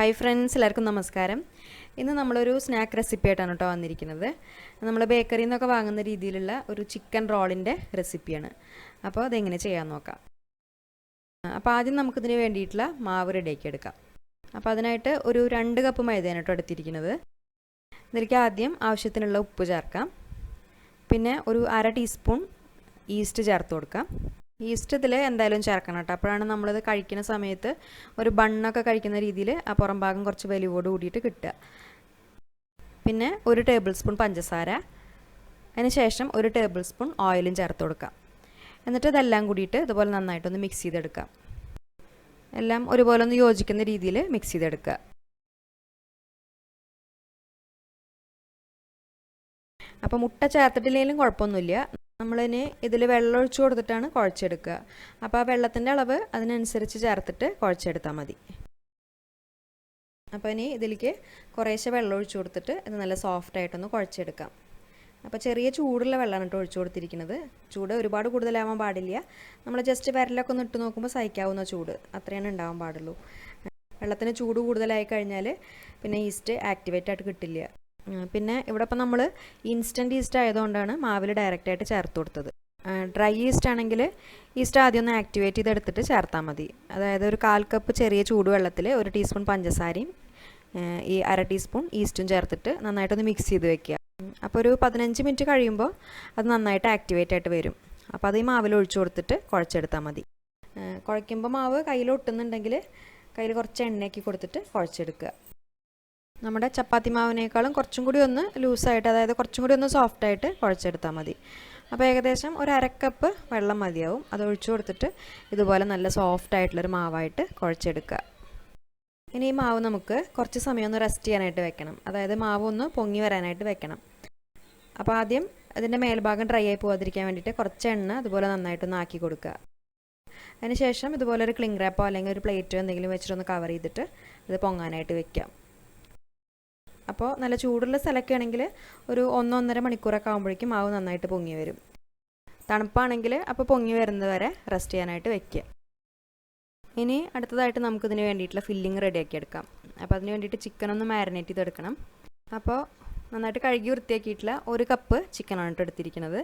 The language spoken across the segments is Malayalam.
ഹായ് ഫ്രണ്ട്സ്, എല്ലാവർക്കും നമസ്കാരം. ഇന്ന് നമ്മളൊരു സ്നാക്ക് റെസിപ്പി ആയിട്ടാണ് കേട്ടോ വന്നിരിക്കുന്നത്. നമ്മൾ ബേക്കറിയിൽ നിന്നൊക്കെ വാങ്ങുന്ന രീതിയിലുള്ള ഒരു ചിക്കൻ റോളിൻ്റെ റെസിപ്പിയാണ്. അപ്പോൾ അതെങ്ങനെ ചെയ്യാൻ നോക്കാം. അപ്പോൾ ആദ്യം നമുക്കിതിന് വേണ്ടിയിട്ടുള്ള മാവ് റെഡിയാക്കി എടുക്കാം. അപ്പോൾ അതിനായിട്ട് ഒരു 2 കപ്പ് മൈദയാണ് കേട്ടോ എടുത്തിരിക്കുന്നത്. ഇതിലേക്ക് ആദ്യം ആവശ്യത്തിനുള്ള ഉപ്പ് ചേർക്കാം. പിന്നെ ഒരു 1/2 ടീസ്പൂൺ ഈസ്റ്റ് ചേർത്ത് കൊടുക്കാം. ഈസ്റ്റ് ഇതിൽ എന്തായാലും ചേർക്കണം കേട്ടോ. അപ്പോഴാണ് നമ്മളിത് കഴിക്കുന്ന സമയത്ത് ഒരു ബണ്ണൊക്കെ കഴിക്കുന്ന രീതിയിൽ ആ പുറം ഭാഗം കുറച്ച് വലിവോട് കൂടിയിട്ട് കിട്ടുക. പിന്നെ 1 ടേബിൾ സ്പൂൺ പഞ്ചസാര, അതിന് ശേഷം 1 ടേബിൾ സ്പൂൺ ഓയിലും ചേർത്ത് കൊടുക്കാം. എന്നിട്ട് ഇതെല്ലാം കൂടിയിട്ട് ഇതുപോലെ നന്നായിട്ടൊന്ന് മിക്സ് ചെയ്തെടുക്കാം. എല്ലാം ഒരുപോലെ ഒന്ന് യോജിക്കുന്ന രീതിയിൽ മിക്സ് ചെയ്തെടുക്കുക. അപ്പോൾ മുട്ട ചേർത്തിട്ടില്ലെങ്കിലും കുഴപ്പമൊന്നുമില്ല. നമ്മളിനി ഇതിൽ വെള്ളം ഒഴിച്ചു കൊടുത്തിട്ടാണ് കുഴച്ചെടുക്കുക. അപ്പോൾ ആ വെള്ളത്തിൻ്റെ അളവ് അതിനനുസരിച്ച് ചേർത്തിട്ട് കുഴച്ചെടുത്താൽ മതി. അപ്പോൾ ഇനി ഇതിലേക്ക് കുറേശ്ശെ വെള്ളം ഒഴിച്ചു കൊടുത്തിട്ട് ഇത് നല്ല സോഫ്റ്റായിട്ടൊന്ന് കുഴച്ചെടുക്കാം. അപ്പോൾ ചെറിയ ചൂടുള്ള വെള്ളമാണ് കേട്ടോ ഒഴിച്ചു കൊടുത്തിരിക്കുന്നത്. ചൂട് ഒരുപാട് കൂടുതലാവാൻ പാടില്ല. നമ്മൾ ജസ്റ്റ് വിരലൊക്കെ ഒന്ന് ഇട്ട് നോക്കുമ്പോൾ സഹിക്കാവുന്ന ചൂട് അത്രയാണ് ഉണ്ടാവാൻ പാടുള്ളൂ. വെള്ളത്തിന് ചൂട് കൂടുതലായി കഴിഞ്ഞാൽ പിന്നെ ഈസ്റ്റ് ആക്ടിവേറ്റ് ആയിട്ട് കിട്ടില്ല. പിന്നെ ഇവിടെ ഇപ്പം നമ്മൾ ഇൻസ്റ്റൻറ്റ് ഈസ്റ്റ് ആയതുകൊണ്ടാണ് മാവിൽ ഡയറക്റ്റായിട്ട് ചേർത്ത് കൊടുത്തത്. ഡ്രൈ ഈസ്റ്റ് ആണെങ്കിൽ ഈസ്റ്റ് ആദ്യം ഒന്ന് ആക്ടിവേറ്റ് ചെയ്തെടുത്തിട്ട് ചേർത്താൽ മതി. അതായത് ഒരു 1/4 കപ്പ് ചെറിയ ചൂടുവെള്ളത്തിൽ 1 ടീസ്പൂൺ പഞ്ചസാരയും ഈ 1/2 ടീസ്പൂൺ ഈസ്റ്റും ചേർത്തിട്ട് നന്നായിട്ടൊന്ന് മിക്സ് ചെയ്ത് വെക്കുക. അപ്പോൾ ഒരു 15 മിനിറ്റ് കഴിയുമ്പോൾ അത് നന്നായിട്ട് ആക്ടിവേറ്റ് ആയിട്ട് വരും. അപ്പോൾ അത് ഈ മാവിൽ ഒഴിച്ചു കൊടുത്തിട്ട് കുഴച്ചെടുത്താൽ മതി. കുഴയ്ക്കുമ്പോൾ മാവ് കയ്യിൽ ഒട്ടുന്നുണ്ടെങ്കിൽ കയ്യിൽ കുറച്ച് എണ്ണയാക്കി കൊടുത്തിട്ട് കുഴച്ചെടുക്കുക. നമ്മുടെ ചപ്പാത്തി മാവിനേക്കാളും കുറച്ചും കൂടി ഒന്ന് ലൂസായിട്ട്, അതായത് കുറച്ചും കൂടി ഒന്ന് സോഫ്റ്റായിട്ട് കുഴച്ചെടുത്താൽ മതി. അപ്പോൾ ഏകദേശം ഒരു 1/2 കപ്പ് വെള്ളം മതിയാവും. അത് ഒഴിച്ചു കൊടുത്തിട്ട് ഇതുപോലെ നല്ല സോഫ്റ്റായിട്ടുള്ളൊരു മാവായിട്ട് കുഴച്ചെടുക്കുക. ഇനി ഈ മാവ് നമുക്ക് കുറച്ച് സമയം ഒന്ന് റെസ്റ്റ് ചെയ്യാനായിട്ട് വെക്കണം. അതായത് മാവ് ഒന്ന് പൊങ്ങി വരാനായിട്ട് വെക്കണം. അപ്പോൾ ആദ്യം അതിൻ്റെ മേൽഭാഗം ഡ്രൈ ആയി പോകാതിരിക്കാൻ വേണ്ടിയിട്ട് കുറച്ച് എണ്ണ അതുപോലെ നന്നായിട്ടൊന്ന് ആക്കി കൊടുക്കുക. അതിന് ശേഷം ഇതുപോലെ ഒരു ക്ലിംഗ് റാപ്പോ അല്ലെങ്കിൽ ഒരു പ്ലേറ്റോ എന്തെങ്കിലും വെച്ചിട്ടൊന്ന് കവർ ചെയ്തിട്ട് ഇത് പൊങ്ങാനായിട്ട് വെക്കാം. അപ്പോൾ നല്ല ചൂടുള്ള സ്ഥലമൊക്കെ ആണെങ്കിൽ ഒരു 1-1.5 മണിക്കൂറൊക്കെ ആകുമ്പോഴേക്കും മാവ് നന്നായിട്ട് പൊങ്ങി വരും. തണുപ്പാണെങ്കിൽ അപ്പോൾ പൊങ്ങി വരുന്നത് വരെ റെസ്റ്റ് ചെയ്യാനായിട്ട് വെക്കുക. ഇനി അടുത്തതായിട്ട് നമുക്കിതിന് വേണ്ടിയിട്ടുള്ള ഫില്ലിങ് റെഡിയാക്കി എടുക്കാം. അപ്പോൾ അതിന് വേണ്ടിയിട്ട് ചിക്കൻ ഒന്ന് മാരിനേറ്റ് ചെയ്തെടുക്കണം. അപ്പോൾ നന്നായിട്ട് കഴുകി വൃത്തിയാക്കിയിട്ടുള്ള 1 കപ്പ് ചിക്കനാണ് കേട്ടോ എടുത്തിരിക്കുന്നത്.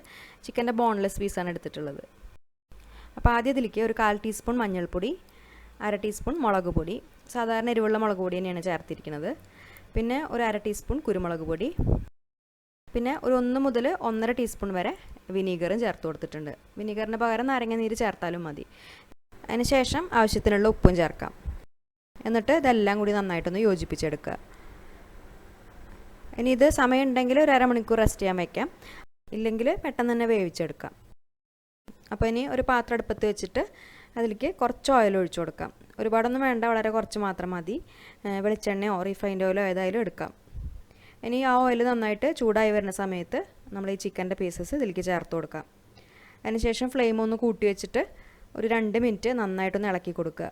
ചിക്കൻ്റെ ബോൺലെസ് പീസാണ് എടുത്തിട്ടുള്ളത്. അപ്പോൾ ആദ്യം ഇതിലേക്ക് ഒരു 1/4 ടീസ്പൂൺ മഞ്ഞൾപ്പൊടി, 1/2 ടീസ്പൂൺ മുളക് പൊടി, സാധാരണ എരിവുള്ള മുളക് പൊടി തന്നെയാണ് ചേർത്തിരിക്കുന്നത്. പിന്നെ ഒരു 1/2 ടീസ്പൂൺ കുരുമുളക് പൊടി, പിന്നെ ഒരു 1 മുതൽ 1.5 ടീസ്പൂൺ വരെ വിനീഗറും ചേർത്ത് കൊടുത്തിട്ടുണ്ട്. വിനീഗറിന് പകരം നാരങ്ങ നീര് ചേർത്താലും മതി. അതിന് ശേഷം ആവശ്യത്തിനുള്ള ഉപ്പും ചേർക്കാം. എന്നിട്ട് ഇതെല്ലാം കൂടി നന്നായിട്ടൊന്ന് യോജിപ്പിച്ചെടുക്കുക. ഇനി ഇത് സമയം ഉണ്ടെങ്കിൽ ഒരു 1/2 മണിക്കൂർ റെസ്റ്റ് ചെയ്യാൻ വയ്ക്കാം. ഇല്ലെങ്കിൽ പെട്ടെന്ന് തന്നെ വേവിച്ചെടുക്കാം. അപ്പോൾ ഇനി ഒരു പാത്രം അടുപ്പത്ത് വെച്ചിട്ട് അതിലേക്ക് കുറച്ച് ഓയിൽ ഒഴിച്ചു കൊടുക്കാം. ഒരുപാടൊന്നും വേണ്ട, വളരെ കുറച്ച് മാത്രം മതി. വെളിച്ചെണ്ണയോ റിഫൈൻഡ് ഓയിലോ ഏതായാലും എടുക്കാം. ഇനി ആ ഓയിൽ നന്നായിട്ട് ചൂടായി വരുന്ന സമയത്ത് നമ്മൾ ഈ ചിക്കൻ്റെ പീസസ് ഇതിലേക്ക് ചേർത്ത് കൊടുക്കാം. അതിനുശേഷം ഫ്ലെയിം ഒന്ന് കൂട്ടി വെച്ചിട്ട് ഒരു 2 മിനിറ്റ് നന്നായിട്ടൊന്ന് ഇളക്കി കൊടുക്കുക.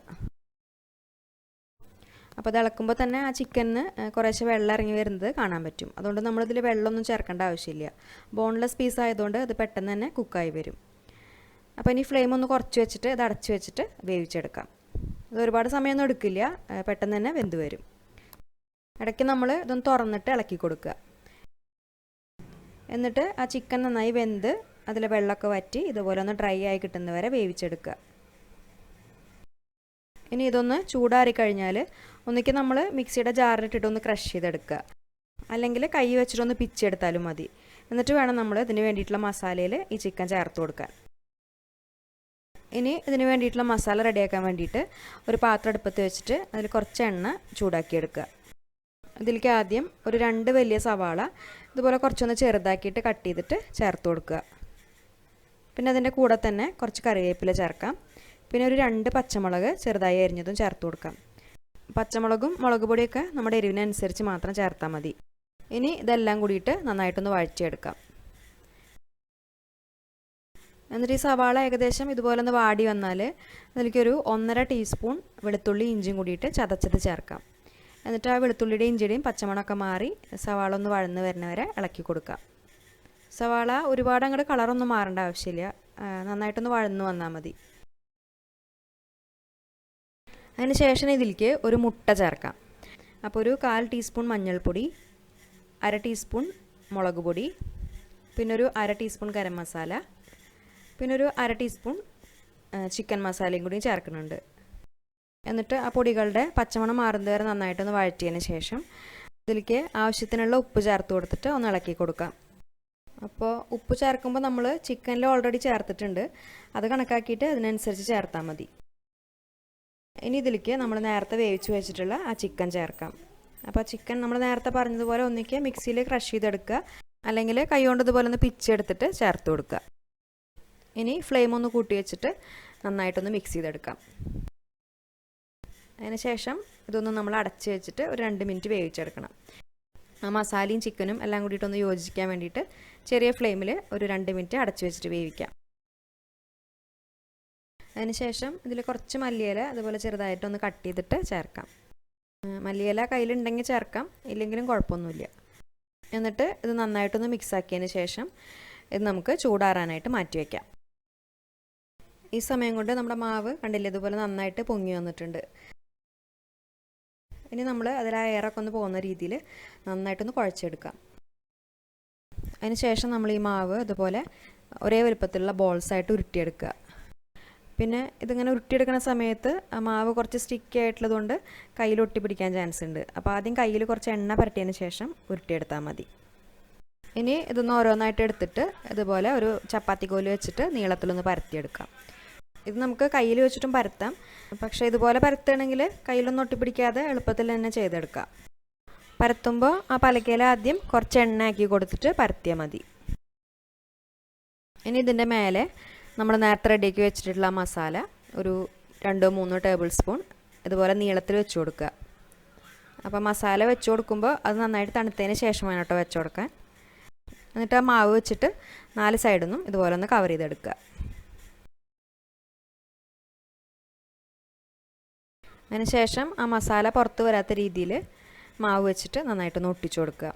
അപ്പോൾ അത് ഇളക്കുമ്പോൾ തന്നെ ആ ചിക്കനിന് കുറേശ്ശെ വെള്ളം ഇറങ്ങി വരുന്നത് കാണാൻ പറ്റും. അതുകൊണ്ട് നമ്മളിതിൽ വെള്ളമൊന്നും ചേർക്കേണ്ട ആവശ്യമില്ല. ബോൺലെസ് പീസ് ആയതുകൊണ്ട് അത് പെട്ടെന്ന് തന്നെ കുക്കായി വരും. അപ്പോൾ ഇനി ഫ്ലെയിം ഒന്ന് കുറച്ച് വെച്ചിട്ട് ഇത് അടച്ച് വെച്ചിട്ട് വേവിച്ചെടുക്കാം. ഇത് ഒരുപാട് സമയമൊന്നും എടുക്കില്ല, പെട്ടെന്ന് തന്നെ വെന്ത് വരും. ഇടയ്ക്ക് നമ്മൾ ഇതൊന്ന് തുറന്നിട്ട് ഇളക്കി കൊടുക്കുക. എന്നിട്ട് ആ ചിക്കൻ നന്നായി വെന്ത് അതിലെ വെള്ളമൊക്കെ വറ്റി ഇതുപോലെ ഒന്ന് ഡ്രൈ ആയി കിട്ടുന്നവരെ വേവിച്ചെടുക്കുക. ഇനി ഇതൊന്ന് ചൂടാറി കഴിഞ്ഞാൽ ഒന്നിക്ക് നമ്മൾ മിക്സിയുടെ ജാറിലിട്ടിട്ടൊന്ന് ക്രഷ് ചെയ്തെടുക്കുക. അല്ലെങ്കിൽ കൈ വെച്ചിട്ടൊന്ന് പിച്ചെടുത്താലും മതി. എന്നിട്ട് വേണം നമ്മൾ ഇതിന് വേണ്ടിയിട്ടുള്ള മസാലയിൽ ഈ ചിക്കൻ ചേർത്ത് കൊടുക്കാൻ. ഇനി ഇതിന് വേണ്ടിയിട്ടുള്ള മസാല റെഡിയാക്കാൻ വേണ്ടിയിട്ട് ഒരു പാത്രം അടുപ്പത്ത് വെച്ചിട്ട് അതിൽ കുറച്ച് എണ്ണ ചൂടാക്കിയെടുക്കുക. ഇതിലേക്ക് ആദ്യം ഒരു 2 വലിയ സവാള ഇതുപോലെ കുറച്ചൊന്ന് ചെറുതാക്കിയിട്ട് കട്ട് ചെയ്തിട്ട് ചേർത്ത് കൊടുക്കുക. പിന്നെ അതിൻ്റെ കൂടെ തന്നെ കുറച്ച് കറിവേപ്പില ചേർക്കാം. പിന്നെ ഒരു 2 പച്ചമുളക് ചെറുതായി അരിഞ്ഞതും ചേർത്ത് കൊടുക്കാം. പച്ചമുളകും മുളക് പൊടിയൊക്കെ നമ്മുടെ എരിവിനനുസരിച്ച് മാത്രം ചേർത്താൽ മതി. ഇനി ഇതെല്ലാം കൂടിയിട്ട് നന്നായിട്ടൊന്ന് വഴറ്റിയെടുക്കാം. എന്നിട്ട് ഈ സവാള ഏകദേശം ഇതുപോലെ ഒന്ന് വാടി വന്നാൽ അതിലേക്കൊരു 1.5 ടീസ്പൂൺ വെളുത്തുള്ളി ഇഞ്ചിയും കൂടിയിട്ട് ചതച്ചത് ചേർക്കാം. എന്നിട്ട് ആ വെളുത്തുള്ളിയുടെയും ഇഞ്ചിയുടെയും പച്ചമണമൊക്കെ മാറി സവാള ഒന്ന് വഴന്ന് വരുന്നവരെ ഇളക്കി കൊടുക്കാം. സവാള ഒരുപാട് അങ്ങോട്ട് കളറൊന്നും മാറേണ്ട ആവശ്യമില്ല, നന്നായിട്ടൊന്ന് വഴന്ന് വന്നാൽ മതി. അതിന് ശേഷം ഇതിലേക്ക് ഒരു മുട്ട ചേർക്കാം. അപ്പോൾ ഒരു 1/4 ടീസ്പൂൺ മഞ്ഞൾപ്പൊടി, 1/2 ടീസ്പൂൺ മുളക് പൊടി, പിന്നെ ഒരു 1/2 ടീസ്പൂൺ ഗരം മസാല, പിന്നെ ഒരു 1/2 ടീസ്പൂൺ ചിക്കൻ മസാലയും കൂടി ചേർക്കുന്നുണ്ട്. എന്നിട്ട് ആ പൊടികളുടെ പച്ചമണം മാറുന്നത് വരെ നന്നായിട്ടൊന്ന് വഴറ്റിയതിന് ശേഷം ഇതിലേക്ക് ആവശ്യത്തിനുള്ള ഉപ്പ് ചേർത്ത് കൊടുത്തിട്ട് ഒന്ന് ഇളക്കി കൊടുക്കാം. അപ്പോൾ ഉപ്പ് ചേർക്കുമ്പോൾ നമ്മൾ ചിക്കനിൽ ഓൾറെഡി ചേർത്തിട്ടുണ്ട്, അത് കണക്കാക്കിയിട്ട് അതിനനുസരിച്ച് ചേർത്താൽ മതി. ഇനി ഇതിലേക്ക് നമ്മൾ നേരത്തെ വേവിച്ച് വെച്ചിട്ടുള്ള ആ ചിക്കൻ ചേർക്കാം. അപ്പോൾ ചിക്കൻ നമ്മൾ നേരത്തെ പറഞ്ഞതുപോലെ ഒന്നിക്ക് മിക്സിയിൽ ക്രഷ് ചെയ്തെടുക്കുക, അല്ലെങ്കിൽ കൈ കൊണ്ട് ഇതുപോലെ ഒന്ന് പിച്ചെടുത്തിട്ട് ചേർത്ത് കൊടുക്കുക. ഇനി ഫ്ലെയിം ഒന്ന് കൂട്ടി വെച്ചിട്ട് നന്നായിട്ടൊന്ന് മിക്സ് ചെയ്തെടുക്കാം. അതിന് ശേഷം ഇതൊന്ന് നമ്മൾ അടച്ച് വെച്ചിട്ട് ഒരു 2 മിനിറ്റ് വേവിച്ചെടുക്കണം. ആ മസാലയും ചിക്കനും എല്ലാം കൂടിയിട്ടൊന്ന് യോജിക്കാൻ വേണ്ടിയിട്ട് ചെറിയ ഫ്ലെയിമിൽ ഒരു 2 മിനിറ്റ് അടച്ച് വെച്ചിട്ട് വേവിക്കാം. അതിന് ശേഷം ഇതിൽ കുറച്ച് മല്ലിയില അതുപോലെ ചെറുതായിട്ടൊന്ന് കട്ട് ചെയ്തിട്ട് ചേർക്കാം. മല്ലിയില കയ്യിലുണ്ടെങ്കിൽ ചേർക്കാം, ഇല്ലെങ്കിലും കുഴപ്പമൊന്നുമില്ല. എന്നിട്ട് ഇത് നന്നായിട്ടൊന്ന് മിക്സ് ആക്കിയതിന് ശേഷം ഇത് നമുക്ക് ചൂടാറാനായിട്ട് മാറ്റി വയ്ക്കാം. ഈ സമയം കൊണ്ട് നമ്മുടെ മാവ് കണ്ടില്ലേ, ഇതുപോലെ നന്നായിട്ട് പൊങ്ങി വന്നിട്ടുണ്ട്. ഇനി നമ്മൾ അതിൽ ആ എയറൊക്കെ ഒന്ന് പോകുന്ന രീതിയിൽ നന്നായിട്ടൊന്ന് കുഴച്ചെടുക്കാം. അതിന് ശേഷം നമ്മൾ ഈ മാവ് അതുപോലെ ഒരേ വലുപ്പത്തിലുള്ള ബോൾസായിട്ട് ഉരുട്ടിയെടുക്കുക. പിന്നെ ഇതിങ്ങനെ ഉരുട്ടിയെടുക്കുന്ന സമയത്ത് ആ മാവ് കുറച്ച് സ്റ്റിക്കി ആയിട്ടുള്ളതുകൊണ്ട് കയ്യിൽ ഒട്ടി പിടിക്കാൻ ചാൻസ് ഉണ്ട്. അപ്പോൾ ആദ്യം കയ്യിൽ കുറച്ച് എണ്ണ പുരട്ടിയതിന് ശേഷം ഉരുട്ടിയെടുത്താൽ മതി. ഇനി ഇതൊന്ന് ഓരോന്നായിട്ട് എടുത്തിട്ട് ഇതുപോലെ ഒരു ചപ്പാത്തി കോല് വെച്ചിട്ട് നീളത്തിലൊന്ന് പരത്തിയെടുക്കാം. ഇത് നമുക്ക് കയ്യിൽ വെച്ചിട്ടും പരത്താം, പക്ഷേ ഇതുപോലെ പരത്തുകയാണെങ്കിൽ കയ്യിലൊന്നും ഒട്ടിപ്പിടിക്കാതെ എളുപ്പത്തിൽ തന്നെ ചെയ്തെടുക്കാം. പരത്തുമ്പോൾ ആ പലകയിൽ ആദ്യം കുറച്ച് എണ്ണ ആക്കി കൊടുത്തിട്ട് പരത്തിയാൽ മതി. ഇനി ഇതിൻ്റെ മേലെ നമ്മൾ നേരത്തെ റെഡിയാക്കി വെച്ചിട്ടുള്ള മസാല ഒരു 2-3 ടേബിൾ സ്പൂൺ ഇതുപോലെ നീളത്തിൽ വെച്ച് കൊടുക്കുക. അപ്പോൾ മസാല വെച്ച് കൊടുക്കുമ്പോൾ അത് നന്നായിട്ട് തണുത്തതിന് ശേഷം വേണം കേട്ടോ വെച്ച് കൊടുക്കാൻ. എന്നിട്ട് ആ മാവ് വെച്ചിട്ട് 4 സൈഡിൽ നിന്നും ഇതുപോലെ ഒന്ന് കവർ ചെയ്തെടുക്കുക. അതിന് ശേഷം ആ മസാല പുറത്ത് വരാത്ത രീതിയിൽ മാവ് വെച്ചിട്ട് നന്നായിട്ടൊന്ന് ഒട്ടിച്ചു കൊടുക്കുക.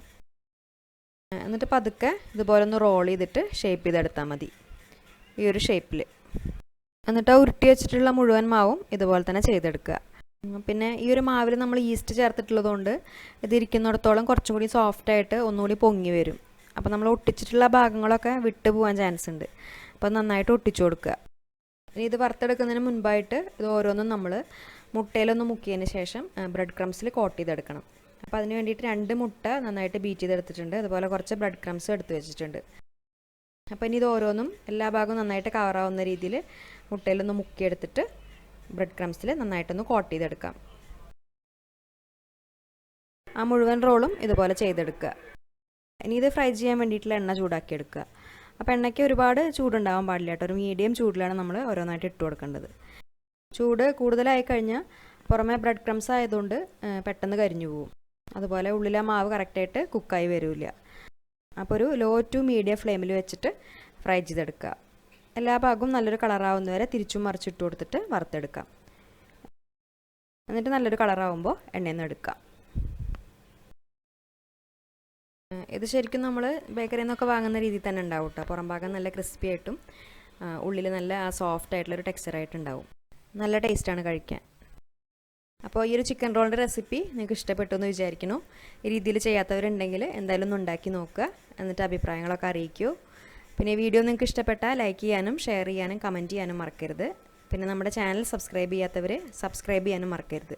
എന്നിട്ട് പതുക്കെ ഇതുപോലെ ഒന്ന് റോൾ ചെയ്തിട്ട് ഷേപ്പ് ചെയ്തെടുത്താൽ മതി, ഈ ഒരു ഷേപ്പിൽ. എന്നിട്ട് ഉരുട്ടി വെച്ചിട്ടുള്ള മുഴുവൻ മാവും ഇതുപോലെ തന്നെ ചെയ്തെടുക്കുക. പിന്നെ ഈ ഒരു മാവിൽ നമ്മൾ ഈസ്റ്റ് ചേർത്തിട്ടുള്ളതുകൊണ്ട് ഇതിരിക്കുന്നിടത്തോളം കുറച്ചും കൂടി സോഫ്റ്റായിട്ട് ഒന്നുകൂടി പൊങ്ങി വരും. അപ്പോൾ നമ്മൾ ഒട്ടിച്ചിട്ടുള്ള ഭാഗങ്ങളൊക്കെ വിട്ട് പോകാൻ ചാൻസ് ഉണ്ട്. അപ്പോൾ നന്നായിട്ട് ഒട്ടിച്ചു കൊടുക്കുക. ഇനി ഇത് വറുത്തെടുക്കുന്നതിന് മുൻപായിട്ട് ഇത് ഓരോന്നും നമ്മൾ മുട്ടയിലൊന്ന് മുക്കിയതിന് ശേഷം ബ്രെഡ് ക്രംസിൽ കോട്ട് ചെയ്തെടുക്കണം. അപ്പോൾ അതിന് വേണ്ടിയിട്ട് 2 മുട്ട നന്നായിട്ട് ബീറ്റ് ചെയ്തെടുത്തിട്ടുണ്ട്, അതുപോലെ കുറച്ച് ബ്രെഡ് ക്രംസ് എടുത്ത് വെച്ചിട്ടുണ്ട്. അപ്പോൾ ഇനി ഇത് ഓരോന്നും എല്ലാ ഭാഗവും നന്നായിട്ട് കവറാവുന്ന രീതിയിൽ മുട്ടയിലൊന്ന് മുക്കിയെടുത്തിട്ട് ബ്രെഡ് ക്രംസിൽ നന്നായിട്ടൊന്ന് കോട്ട് ചെയ്തെടുക്കാം. ആ മുഴുവൻ റോളും ഇതുപോലെ ചെയ്തെടുക്കുക. ഇനി ഇത് ഫ്രൈ ചെയ്യാൻ വേണ്ടിയിട്ടുള്ള എണ്ണ ചൂടാക്കിയെടുക്കുക. അപ്പോൾ എണ്ണയ്ക്ക് ഒരുപാട് ചൂടുണ്ടാവാൻ പാടില്ല കേട്ടോ, ഒരു മീഡിയം ചൂടിലാണ് നമ്മൾ ഓരോന്നായിട്ട് ഇട്ട് കൊടുക്കേണ്ടത്. ചൂട് കൂടുതലായി കഴിഞ്ഞാൽ പുറമേ ബ്രെഡ് ക്രംസ് ആയതുകൊണ്ട് പെട്ടെന്ന് കരിഞ്ഞു പോവും, അതുപോലെ ഉള്ളിലെ മാവ് കറക്റ്റായിട്ട് കുക്കായി വരില്ല. അപ്പോൾ ഒരു ലോ ടു മീഡിയം ഫ്ലെയിമിൽ വെച്ചിട്ട് ഫ്രൈ ചെയ്തെടുക്കുക. എല്ലാ ഭാഗവും നല്ലൊരു കളറാവുന്നവരെ തിരിച്ചും മറിച്ചിട്ട് കൊടുത്തിട്ട് വറുത്തെടുക്കാം. എന്നിട്ട് നല്ലൊരു കളറാവുമ്പോൾ എണ്ണയിൽ നിന്ന് എടുക്കാം. ഇത് ശരിക്കും നമ്മൾ ബേക്കറിയിൽ നിന്നൊക്കെ വാങ്ങുന്ന രീതിയിൽ തന്നെ ഉണ്ടാവും കേട്ടോ. പുറം ഭാഗം നല്ല ക്രിസ്പി ആയിട്ടും ഉള്ളിൽ നല്ല സോഫ്റ്റ് ആയിട്ടുള്ളൊരു ടെക്സ്ചറായിട്ടുണ്ടാവും. നല്ല ടേസ്റ്റാണ് കഴിക്കാൻ. അപ്പോൾ ഈ ഒരു ചിക്കൻ റോളിൻ്റെ റെസിപ്പി നിങ്ങൾക്ക് ഇഷ്ടപ്പെട്ടു എന്ന് വിചാരിക്കുന്നു. ഈ രീതിയിൽ ചെയ്യാത്തവരുണ്ടെങ്കിൽ എന്തായാലും ഒന്ന് ഉണ്ടാക്കി നോക്കുക, എന്നിട്ട് അഭിപ്രായങ്ങളൊക്കെ അറിയിക്കൂ. പിന്നെ വീഡിയോ നിങ്ങൾക്ക് ഇഷ്ടപ്പെട്ടാൽ ലൈക്ക് ചെയ്യാനും ഷെയർ ചെയ്യാനും കമൻറ്റ് ചെയ്യാനും മറക്കരുത്. പിന്നെ നമ്മുടെ ചാനൽ സബ്സ്ക്രൈബ് ചെയ്യാത്തവർ സബ്സ്ക്രൈബ് ചെയ്യാനും മറക്കരുത്.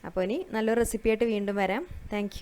അപ്പോൾ ഇനി നല്ലൊരു റെസിപ്പിയായിട്ട് വീണ്ടും വരാം. താങ്ക്